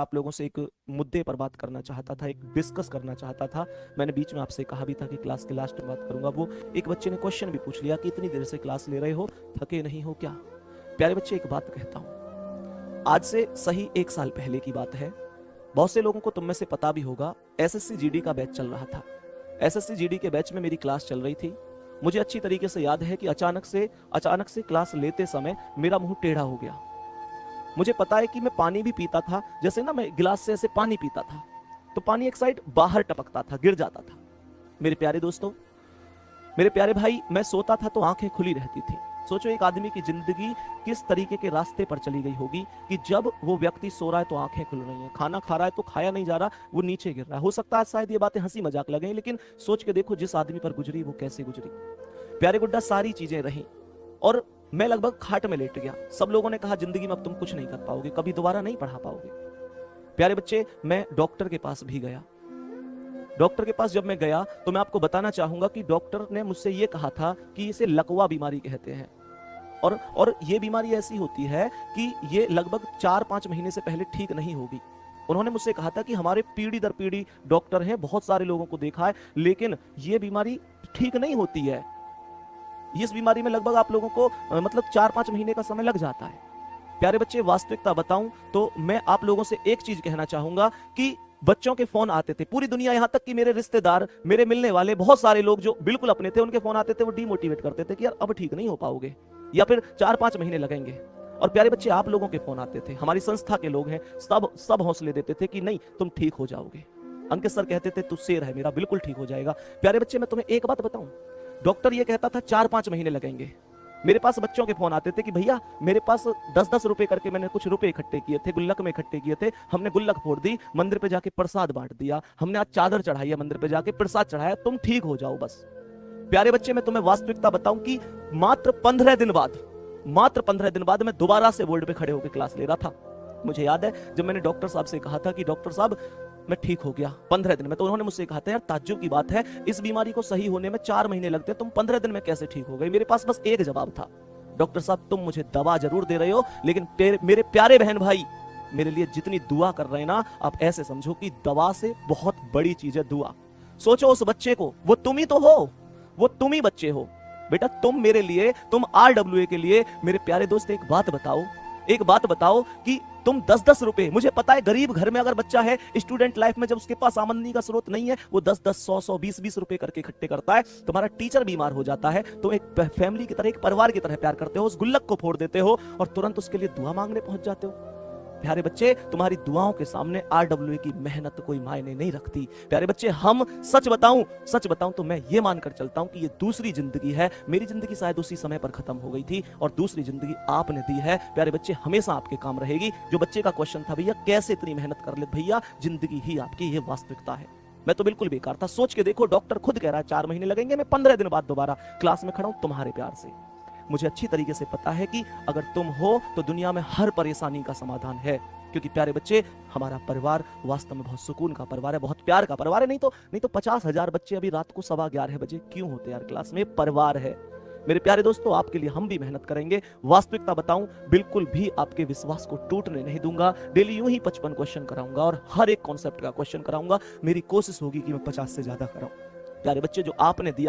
आप लोगों से एक मुद्दे पर बात करना चाहता था, एक डिस्कस करना चाहता था। मैंने बीच में आपसे कहा भी था कि क्लास के लास्ट में बात करूंगा। वो एक बच्चे ने क्वेश्चन भी पूछ लिया कि इतनी देर से क्लास ले रहे हो, थके नहीं हो क्या? प्यारे बच्चे, एक बात कहता हूं, आज से सही 1 साल पहले की बात है। बहुत से लोगों को तुम में से पता भी होगा, एसएससी जीडी का बैच चल रहा था। एसएससी जीडी के बैच में मेरी क्लास चल रही थी। मुझे अच्छी तरीके से याद है कि अचानक से क्लास लेते समय मेरा मुंह टेढ़ा हो गया। मुझे पता है कि मैं पानी भी पीता था, जैसे ना मैं गिलास से ऐसे पानी पीता था तो पानी एक साइड बाहर टपकता था, गिर जाता था। मेरे प्यारे दोस्तों, मेरे प्यारे भाई, मैं सोता था तो आंखें खुली रहती थी। सोचो एक आदमी की जिंदगी किस तरीके के रास्ते पर चली गई होगी कि जब वो व्यक्ति सो रहा है तो आंखें खुल रही हैं, खाना खा रहा है तो खाया नहीं जा रहा, वो नीचे गिर रहा है। हो सकता है शायद ये बातें हंसी मजाक लगे, लेकिन सोच के देखो जिस आदमी पर गुजरी वो कैसे गुजरी। प्यारे गुड्डा, सारी चीजें रही और मैं लगभग खाट में लेट गया। सब लोगों ने कहा जिंदगी में अब तुम कुछ नहीं कर पाओगे, कभी दोबारा नहीं पढ़ा पाओगे। प्यारे बच्चे, मैं डॉक्टर के पास भी गया। डॉक्टर के पास जब मैं गया तो मैं आपको बताना चाहूंगा कि डॉक्टर ने मुझसे यह कहा था कि इसे लकवा बीमारी कहते हैं और यह बीमारी ऐसी होती है कि ये लगभग 4-5 महीने से पहले ठीक नहीं होगी। उन्होंने मुझसे कहा था कि हमारे पीढ़ी दर पीढ़ी डॉक्टर हैं, बहुत सारे लोगों को देखा है, लेकिन यह बीमारी ठीक नहीं होती है। इस बीमारी में लगभग आप लोगों को मतलब 4-5 महीने का समय लग जाता है। प्यारे बच्चे, वास्तविकता बताऊं तो मैं आप लोगों से एक चीज कहना चाहूंगा कि बच्चों के फोन आते थे, पूरी दुनिया, यहां तक कि मेरे रिश्तेदार, मेरे मिलने वाले बहुत सारे लोग जो बिल्कुल अपने थे, उनके फोन आते थे, वो डीमोटिवेट करते थे कि यार अब ठीक नहीं हो पाओगे या फिर 4-5 महीने लगेंगे। और प्यारे बच्चे, आप लोगों के फोन आते थे, हमारी संस्था के लोग हैं, सब हौसले देते थे कि नहीं तुम ठीक हो जाओगे। अंकित सर कहते थे तू शेर है मेरा, बिल्कुल ठीक हो जाएगा। प्यारे बच्चे, मैं तुम्हें एक बात बताऊं, डॉक्टर ये कहता था 4-5 महीने लगेंगे। मेरे पास बच्चों के फोन आते थे कि भैया मेरे पास 10-10 रुपए करके मैंने कुछ रुपए इकट्ठे किए थे, गुल्लक में इकट्ठे किए थे, हमने गुल्लक फोड़ दी, मंदिर पे जाके प्रसाद बांट दिया, हमने आज चादर चढ़ाई है, मंदिर पे जाके प्रसाद चढ़ाया, तुम ठीक हो जाओ बस। प्यारे बच्चे, मैं तुम्हें वास्तविकता बताऊं कि मात्र 15 दिन बाद मैं दोबारा से बोर्ड पे खड़े होकर क्लास ले रहा था। मुझे याद है जब मैंने डॉक्टर साहब से कहा था कि डॉक्टर साहब मैं ठीक हो गया 15 दिन में, तो उन्होंने मुझसे कहा था यार ताज्जुब की बात है, इस बीमारी को सही होने में 4 महीने लगते हैं, तुम 15 दिन में कैसे ठीक हो गए? मेरे पास बस एक जवाब था, डॉक्टर साहब तुम मुझे दवा जरूर दे रहे हो, लेकिन मेरे प्यारे बहन भाई, मेरे लिए जितनी दुआ कर रहे हैं ना, आप ऐसे समझो कि दवा से बहुत बड़ी चीज है दुआ। सोचो उस बच्चे को, वो तुम ही तो हो, वो तुम ही बच्चे हो बेटा, तुम मेरे लिए, तुम RWA के लिए। मेरे प्यारे दोस्त, एक बात बताओ कि तुम 10-10 रुपए, मुझे पता है गरीब घर में अगर बच्चा है, स्टूडेंट लाइफ में जब उसके पास आमदनी का स्रोत नहीं है, वो 10-10, 100-100, 20-20 रुपए करके इकट्ठे करता है। तुम्हारा टीचर बीमार हो जाता है तो एक फैमिली की तरह, एक परिवार की तरह प्यार करते हो, उस गुल्लक को फोड़ देते हो और तुरंत उसके लिए दुआ मांगने पहुंच जाते हो। प्यारे बच्चे, तुम्हारी दुआओं के सामने RWA की मेहनत कोई मायने नहीं रखती। प्यारे बच्चे, हम सच बताऊं तो मैं ये मानकर चलता हूं कि ये दूसरी जिंदगी है। मेरी जिंदगी शायद उसी समय पर खत्म हो गई थी और दूसरी जिंदगी आपने दी है। प्यारे बच्चे, हमेशा आपके काम रहेगी। जो बच्चे का क्वेश्चन था भैया कैसे इतनी मेहनत कर ले, भैया जिंदगी ही आपकी, ये वास्तविकता है। मैं तो बिल्कुल बेकार था। सोच के देखो, डॉक्टर खुद कह रहा है 4 महीने लगेंगे, मैं 15 दिन बाद दोबारा क्लास में खड़ा हूं तुम्हारे प्यार से। मुझे अच्छी तरीके से पता है कि अगर तुम हो तो दुनिया में हर परेशानी का समाधान है, क्योंकि प्यारे बच्चे, हमारा परिवार वास्तव में बहुत सुकून का परिवार है, बहुत प्यार का परिवार है। नहीं तो 50,000 बच्चे अभी रात को 11:15 बजे क्यों होते यार क्लास में? परिवार है। मेरे प्यारे दोस्तों, आपके लिए हम भी मेहनत करेंगे। वास्तविकता बताऊं, बिल्कुल भी आपके विश्वास को टूटने नहीं दूंगा। डेली यूं ही 55 क्वेश्चन कराऊंगा और हर एक कॉन्सेप्ट का क्वेश्चन कराऊंगा। मेरी कोशिश होगी कि मैं 50 से ज्यादा कराऊं। प्यारे बच्चे, जो आपने दिया